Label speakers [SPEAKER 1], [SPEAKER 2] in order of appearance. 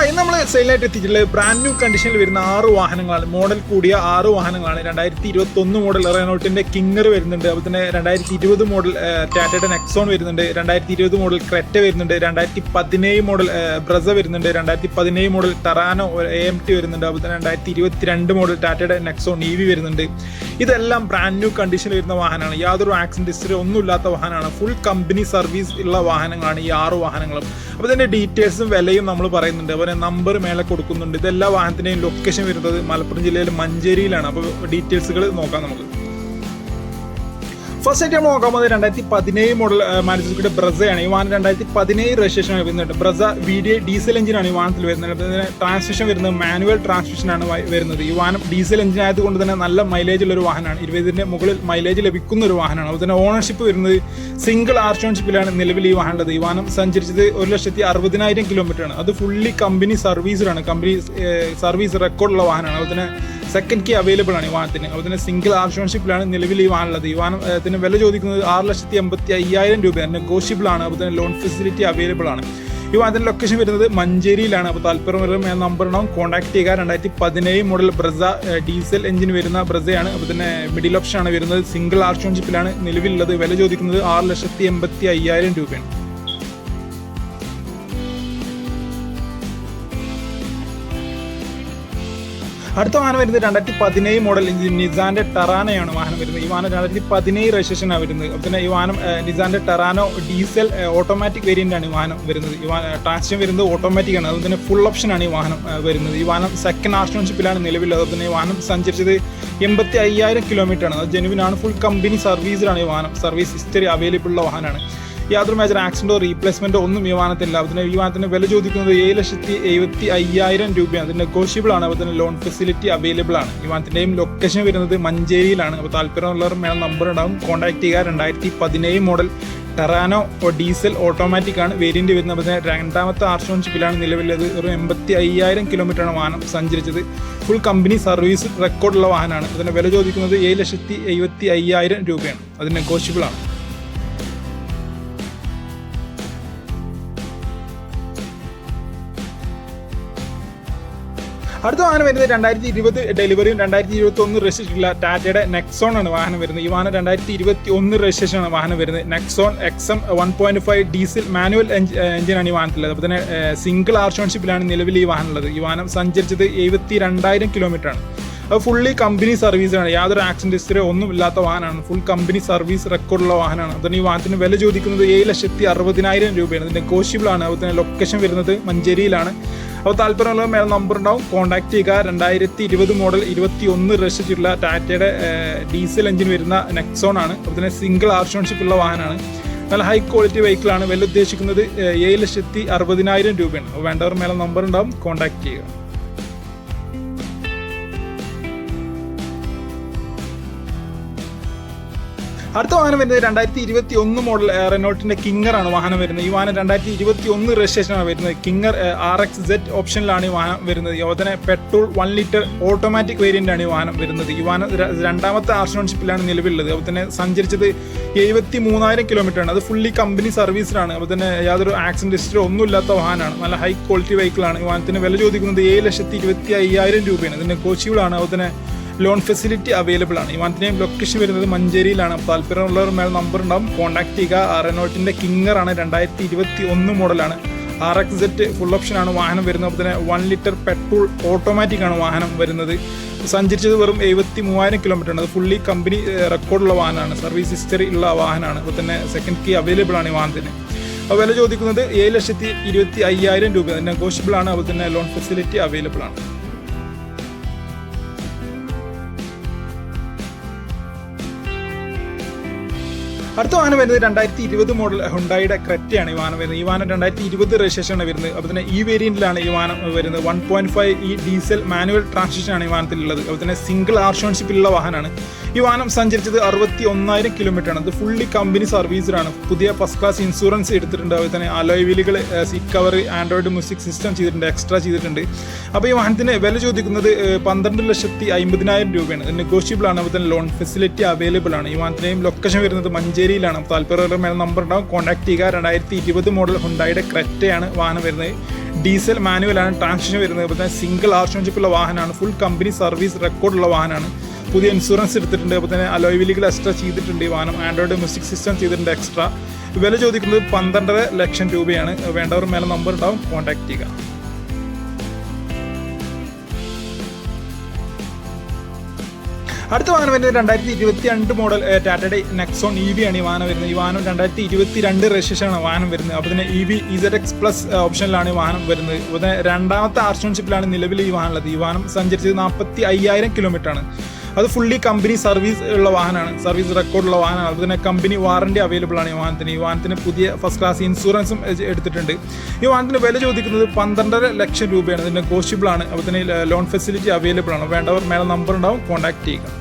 [SPEAKER 1] ഇന്ന് നമ്മൾ സെയിലായിട്ട് എത്തിയിട്ടുള്ളത് ബ്രാൻഡ് ന്യൂ കണ്ടീഷനിൽ വരുന്ന 6 വാഹനങ്ങളാണ്. മോഡൽ കൂടിയ 6 വാഹനങ്ങളാണ്. 2021 മോഡൽ റെനോൾട്ടിന്റെ കിങ്ങർ വരുന്നുണ്ട്. അതുപോലെ തന്നെ 2020 മോഡൽ ടാറ്റയുടെ നെക്സോൺ വരുന്നുണ്ട്. 2020 മോഡൽ ക്രെറ്റ വരുന്നുണ്ട്. 2017 മോഡൽ ബ്രസ വരുന്നുണ്ട്. 2017 മോഡൽ ടറാനോ AMT വരുന്നുണ്ട്. അതുപോലെ തന്നെ 2022 മോഡൽ ടാറ്റയുടെ നെക്സോൺ EV വരുന്നുണ്ട്. ഇതെല്ലാം ബ്രാൻഡ് ന്യൂ കണ്ടീഷനിൽ വരുന്ന വാഹനമാണ്. യാതൊരു ആക്സിഡന്റ് ഹിസ്റ്ററി ഒന്നും ഇല്ലാത്ത വാഹനമാണ്. ഫുൾ കമ്പനി സർവീസ് ഉള്ള വാഹനങ്ങളാണ് ഈ 6 വാഹനങ്ങളും. അപ്പോൾ ഇതിന്റെ ഡീറ്റെയിൽസും വിലയും നമ്മൾ പറയുന്നുണ്ട്. അതുപോലെ നമ്പർ മേലെ കൊടുക്കുന്നുണ്ട്. ഇതെല്ലാ വാഹനത്തിന്റെയും ലൊക്കേഷൻ വരുന്നത് മലപ്പുറം ജില്ലയിൽ മഞ്ചേരിയിലാണ്. അപ്പോൾ ഡീറ്റെയിൽസുകൾ നോക്കാം നമുക്ക്. ഫസ്റ്റ് ആയിട്ട് നമ്മൾ നോക്കാൻ പോകുന്നത് 2017 മോഡൽ മാരുതി സുസുക്കിയുടെ ബ്രസയാണ്. ഈ വാഹനം 2017 രജിസ്ട്രേഷൻ വരുന്നുണ്ട്. ബ്രസ VDI ഡീസൽ എഞ്ചിനാണ് ഈ വാഹനത്തിൽ വരുന്നത്. അതിന് ട്രാൻസ്മിഷൻ വരുന്നത് മാനുവൽ ട്രാൻസ്മിഷനാണ് വരുന്നത്. ഈ വാഹനം ഡീസൽ എഞ്ചിൻ ആയതുകൊണ്ട് തന്നെ നല്ല മൈലേജ് ഉള്ള ഒരു വാഹനമാണ്. 20ന്റെ മുകളിൽ മൈലേജ് ലഭിക്കുന്ന ഒരു വാഹനമാണ്. അതുപോലെ തന്നെ ഓണർഷിപ്പ് വരുന്നത് സിംഗിൾ ആർച്ച് ഓണർഷിപ്പിലാണ് നിലവിൽ ഈ വാഹനം ഉള്ളത്. ഈ വാഹനം സഞ്ചരിച്ചത് 1,60,000 കിലോമീറ്ററാണ്. അത് ഫുള്ളി കമ്പനി സർവീസിലാണ്. കമ്പനി സർവീസ് റെക്കോർഡുള്ള വാഹനമാണ്. അതുപോലെ തന്നെ സെക്കൻഡ് കീ അവൈലബിൾ ആണ് ഈ വാഹനത്തിന്. അതുപോലെ തന്നെ സിംഗിൾ ആർച്ച് ഓണർഷിപ്പിലാണ് നിലവിൽ ഈ വാഹനം ഉള്ളത്. ഈ വാഹനത്തിന് വില ചോദിക്കുന്നത് 6,85,000 രൂപയാണ്. നെഗോഷ്യബിൾ ആണ്. അതുപോലെ തന്നെ ലോൺ ഫെസിലിറ്റി അവൈലബിൾ ആണ്. ഈ വാഹനത്തിന്റെ ലൊക്കേഷൻ വരുന്നത് മഞ്ചേരിയിലാണ്. അപ്പോൾ താല്പര്യമുള്ള നമ്പർ ഉണ്ടാവും, കോൺടാക്ട് ചെയ്യുക. 2017 മോഡൽ ബ്രസ ഡീസൽ എഞ്ചിൻ വരുന്ന ബ്രസയാണ്. അപ്പോൾ തന്നെ മിഡിൽ ഓപ്ഷൻ ആണ് വരുന്നത്. സിംഗിൾ ആർച്ച് ഓണർഷിപ്പിലാണ് നിലവിലുള്ളത്. വില ചോദിക്കുന്നത് 6,85,000 രൂപയാണ്. അടുത്ത വാഹനം വരുന്നത് 2017 മോഡൽ നിസാന്റെ ടെറാനോയാണ് വാഹനം വരുന്നത്. ഈ വാഹനം 2017 രജിസ്ട്രേഷനാണ് വരുന്നത്. അപ്പോൾ തന്നെ ഈ വാഹനം നിസാന്റെ ടെറാനോ ഡീസൽ ഓട്ടോമാറ്റിക് വേരിയന്റ് ആണ് ഈ വാഹനം വരുന്നത്. ഈ ട്രാൻസ്മിഷൻ വരുന്നത് ഓട്ടോമാറ്റിക് ആണ്. അതുപോലെ തന്നെ ഫുൾ ഓപ്ഷൻ ആണ് ഈ വാഹനം വരുന്നത്. ഈ വാഹനം സെക്കൻഡ് ആർഷൻഷിപ്പിലാണ് നിലവിൽ. അതുപോലെ തന്നെ ഈ വാഹനം സഞ്ചരിച്ചത് 85,000 കിലോമീറ്റർ ആണ്. അത് ജെനുവിൻ ആണ്. ഫുൾ കമ്പനി സർവീസിലാണ് ഈ വാഹനം. സർവീസ് ഹിസ്റ്ററി അവൈലബിൾ ഉള്ള വാഹനമാണ്. യാതൊരു മേജർ ആക്സിഡന്റോ റീപ്ലേസ്മെന്റോ ഒന്നും ഈ വാഹനത്തില്ല. അതിന് ഈ വാഹനത്തിന് വില ചോദിക്കുന്നത് 7,75,000 രൂപയാണ്. അത് നെഗോഷ്യബിൾ ആണ്. അതുപോലെ തന്നെ ലോൺ ഫെസിലിറ്റി അവൈലബിൾ ആണ്. ഈ വാഹനത്തിന്റെയും ലൊക്കേഷൻ വരുന്നത് മഞ്ചേരിയിലാണ്. അപ്പോൾ താല്പര്യമുള്ളവർ മേലെ നമ്പർ ഉണ്ടാവും, കോൺടാക്ട് ചെയ്യുക. 2017 മോഡൽ ടെറാനോ ഡീസൽ ഓട്ടോമാറ്റിക് ആണ് വേരിയന്റ് വരുന്നത്. അപ്പോൾ തന്നെ രണ്ടാമത്തെ ആർച്ച് ഓണർഷിപ്പിലാണ് നിലവിലുള്ളത്. ഒരു 85,000 കിലോമീറ്ററാണ് വാഹനം സഞ്ചരിച്ചത്. ഫുൾ കമ്പനി സർവീസ് റെക്കോർഡുള്ള വാഹനമാണ്. അതിന് വില ചോദിക്കുന്നത് 7,75,000 രൂപയാണ്. അത് നെഗോഷ്യബിൾ ആണ്. അടുത്ത വാഹനം വരുന്നത് 2020 ഡെലിവറിയും 2021 രജിസ്ട്രേഷനുള്ള ടാറ്റയുടെ നെക്സോൺ ആണ് വാഹനം വരുന്നത്. ഈ വാഹനം 2021 രജിസ്ട്രേഷനാണ് വാഹനം വരുന്നത്. നെക്സോൺ XM 1.5 ഡീസൽ മാനുവൽ എഞ്ചിനാണ് ഈ വാഹനത്തിലുള്ളത്. അപ്പോൾ തന്നെ സിംഗിൾ ആർച്ച് ഓണർഷിപ്പിലാണ് നിലവിൽ ഈ വാഹനം ഉള്ളത്. ഈ വാഹനം സഞ്ചരിച്ചത് 72,000 കിലോമീറ്റർ ആണ്. അത് ഫുള്ളി കമ്പനി സർവീസാണ്. യാതൊരു ആക്സിഡന്റ് ഹിസ്റ്ററി ഒന്നും ഇല്ലാത്ത വാഹനമാണ്. ഫുൾ കമ്പനി സർവീസ് റെക്കോർഡുള്ള വാഹനമാണ്. അതുതന്നെ ഈ വാഹനത്തിന് വില ചോദിക്കുന്നത് 7,60,000 രൂപയാണ്. ഇത് നെഗോഷ്യബിൾ ആണ്. അതുപോലെ തന്നെ ലൊക്കേഷൻ വരുന്നത് മഞ്ചേരിയിലാണ്. അപ്പോൾ താല്പര്യമുള്ള മേലെ നമ്പർ ഉണ്ടാവും, കോൺടാക്ട് ചെയ്യുക. 2020 മോഡൽ 21 രജിസ്ട്രേഷനുള്ള ടാറ്റയുടെ ഡീസൽ എഞ്ചിൻ വരുന്ന നെക്സോൺ ആണ്. അതുപോലെ തന്നെ സിംഗിൾ ആർച്ച് ഓണർഷിപ്പ് ഉള്ള വാഹനമാണ്. നല്ല ഹൈ ക്വാളിറ്റി വെഹിക്കിളാണ്. വില ഉദ്ദേശിക്കുന്നത് 7,60,000 രൂപയാണ്. അപ്പോൾ വേണ്ടവർ മേലെ നമ്പർ ഉണ്ടാവും, കോൺടാക്ട് ചെയ്യുക. അടുത്ത വാഹനം വരുന്നത് 2021 മോഡൽ റെനോൾട്ടിന്റെ കിങ്ങർ ആണ് വാഹനം വരുന്നത്. ഈ വാഹനം 2021 രജിസ്ട്രേഷനാണ് വരുന്നത്. കിങ്ങർ RXZ ഓപ്ഷനിലാണ് ഈ വാഹനം വരുന്നത്. അതുപോലെ തന്നെ പെട്രോൾ 1 ലിറ്റർ ഓട്ടോമാറ്റിക് വേരിയന്റ് ആണ് ഈ വാഹനം വരുന്നത്. ഈ വാഹനം രണ്ടാമത്തെ ആർച്ച് ഓണർഷിപ്പിലാണ് നിലവിലുള്ളത്. അതുപോലെ തന്നെ സഞ്ചരിച്ചത് 73,000 കിലോമീറ്റർ ആണ്. അത് ഫുള്ളി കമ്പനി സർവീസിലാണ്. അതുപോലെ തന്നെ യാതൊരു ആക്സിഡന്റ് ഹിസ്റ്ററി ഒന്നും ഇല്ലാത്ത വാഹനമാണ്. നല്ല ഹൈ ക്വാളിറ്റി വെഹിക്കിളാണ്. ഈ വാഹനത്തിന് വില ചോദിക്കുന്നത് 7,25,000 രൂപയാണ്. ഇത് നെഗോഷ്യബിൾ ആണ്. അതുപോലെ തന്നെ ലോൺ ഫെസിലിറ്റി അവൈലബിൾ ആണ്. ഈ വാഹനത്തിൻ്റെയും ലൊക്കേഷൻ വരുന്നത് മഞ്ചേരിയിലാണ്. താല്പര്യമുള്ളവർ മേലെ നമ്പർ ഉണ്ടാവും, കോൺടാക്ട് ചെയ്യുക. റെനോൾട്ടിന്റെ കിങ്ങർ ആണ്. 2021 മോഡലാണ്. RXZ ഫുൾ ഓപ്ഷൻ ആണ് വാഹനം വരുന്നത്. അപ്പോൾ തന്നെ 1 ലിറ്റർ പെട്രോൾ ഓട്ടോമാറ്റിക് ആണ് വാഹനം വരുന്നത്. സഞ്ചരിച്ചത് വെറും 73,000 കിലോമീറ്റർ ആണ്. അത് ഫുള്ളി കമ്പനി റെക്കോർഡുള്ള വാഹനമാണ്. സർവീസ് ഹിസ്റ്ററി ഉള്ള വാഹനമാണ്. അപ്പോൾ തന്നെ സെക്കൻഡ് കീ അവൈലബിൾ ആണ് ഈ വാഹനത്തിന്. അപ്പോൾ വില ചോദിക്കുന്നത് 7,25,000 രൂപ. നെഗോഷ്യബിൾ ആണ്. അതുപോലെ തന്നെ ലോൺ ഫെസിലിറ്റി അവൈലബിൾ ആണ്. അടുത്ത വാഹനം വരുന്നത് 2020 മോഡൽ ഹുണ്ടായിയുടെ ക്രെറ്റയാണ് ഈ വാഹനം വരുന്നത്. ഈ വാഹനം 2020 രജിസ്ട്രേഷനാണ് വരുന്നത്. അപ്പോൾ തന്നെ ഈ വേരിയന്റിലാണ് ഈ വാഹനം വരുന്നത്. 1.5 ഡീസൽ മാനുവൽ ട്രാൻസ്മിഷൻ ആണ് ഈ വാഹനത്തിലുള്ളത്. അതുപോലെ തന്നെ സിംഗിൾ ആർച്ച് ഓണർഷിപ്പിലുള്ള വാഹനമാണ്. ഈ വാഹനം സഞ്ചരിച്ചത് 61,000 കിലോമീറ്റർ ആണ്. അത് ഫുള്ളി കമ്പനി സർവീസിലാണ്. പുതിയ ഫസ്റ്റ് ക്ലാസ് ഇൻഷുറൻസ് എടുത്തിട്ടുണ്ട്. അതുപോലെ തന്നെ അലോയ് വീലുകൾ, seat cover, android music system ചെയ്തിട്ടുണ്ട്, എക്സ്ട്രാ ചെയ്തിട്ടുണ്ട്. അപ്പോൾ ഈ വാഹനത്തിന് വില ചോദിക്കുന്നത് 12,50,000 രൂപയാണ്. ഇത് നെഗോഷ്യബിൾ ആണ്. അതുപോലെ തന്നെ ലോൺ ഫെസിലിറ്റി അവൈലബിൾ ആണ്. ഈ വാഹനത്തിൻ്റെയും ലൊക്കേഷൻ വരുന്നത് മഞ്ചേരിയിലാണ്. താല്പര്യമുള്ള നമ്പർ ഉണ്ടാവും, കോൺടാക്ട് ചെയ്യുക. 2020 മോഡൽ ഹുണ്ടായിയുടെ ക്രെറ്റയാണ് വാഹനം വരുന്നത്. ഡീസൽ മാനുവലാണ് ട്രാൻസ്മിഷൻ വരുന്നത്. അതുപോലെ തന്നെ സിംഗിൾ ആർഷൻഷിപ്പുള്ള വാഹനമാണ്. ഫുൾ കമ്പനി സർവീസ് റെക്കോർഡുള്ള വാഹനമാണ്. പുതിയ ഇൻഷുറൻസ് എടുത്തിട്ടുണ്ട്. അപ്പോൾ തന്നെ അലോയ് വീലുകൾ എക്സ്ട്രാ ചെയ്തിട്ടുണ്ട്. ഈ വാഹനം ആൻഡ്രോയിഡ് മ്യൂസിക് സിസ്റ്റം ചെയ്തിട്ടുണ്ട് എക്സ്ട്രാ. വില ചോദിക്കുന്നത് 12.5 ലക്ഷം രൂപയാണ്. വേണ്ടവർ മേലെ നമ്പർ ഉണ്ടാവും, കോൺടാക്ട് ചെയ്യുക. അടുത്ത വാഹനം വരുന്നത് 2022 മോഡൽ ടാറ്റയുടെ നെക്സോൺ EV ആണ് ഈ വാഹനം വരുന്നത്. ഈ വാഹനം 2022 രജിസ്ട്രേഷനാണ് വാഹനം വരുന്നത്. അപ്പോൾ തന്നെ EV EZX Plus ഓപ്ഷനിലാണ് ഈ വാഹനം വരുന്നത്. അപ്പോൾ തന്നെ രണ്ടാമത്തെ ആർഷൻഷിപ്പിലാണ് നിലവിൽ ഈ വാഹനം ഉള്ളത്. ഈ വാഹനം സഞ്ചരിച്ചത് 45,000 കിലോമീറ്റർ ആണ്. അത് ഫുള്ളി കമ്പനി സർവീസ് ഉള്ള വാഹനമാണ്, സർവീസ് റെക്കോർഡുള്ള വാഹനമാണ്. അതുപോലെ തന്നെ കമ്പനി വാറണ്ടി അവൈലബിൾ ആണ് ഈ വാഹനത്തിന്. ഈ വാഹനത്തിന് പുതിയ ഫസ്റ്റ് ക്ലാസ് ഇൻഷുറൻസും എടുത്തിട്ടുണ്ട്. ഈ വാഹനത്തിന് വില ചോദിക്കുന്നത് 12.5 ലക്ഷം രൂപയാണ്. ഇതിന് നെഗോഷ്യബിൾ ആണ്. അതുപോലെ തന്നെ ലോൺ ഫെസിലിറ്റി അവൈലബിൾ ആണ്. വേണ്ടവർ മേലെ നമ്പർ ഉണ്ടാവും, കോൺടാക്ട് ചെയ്യുക.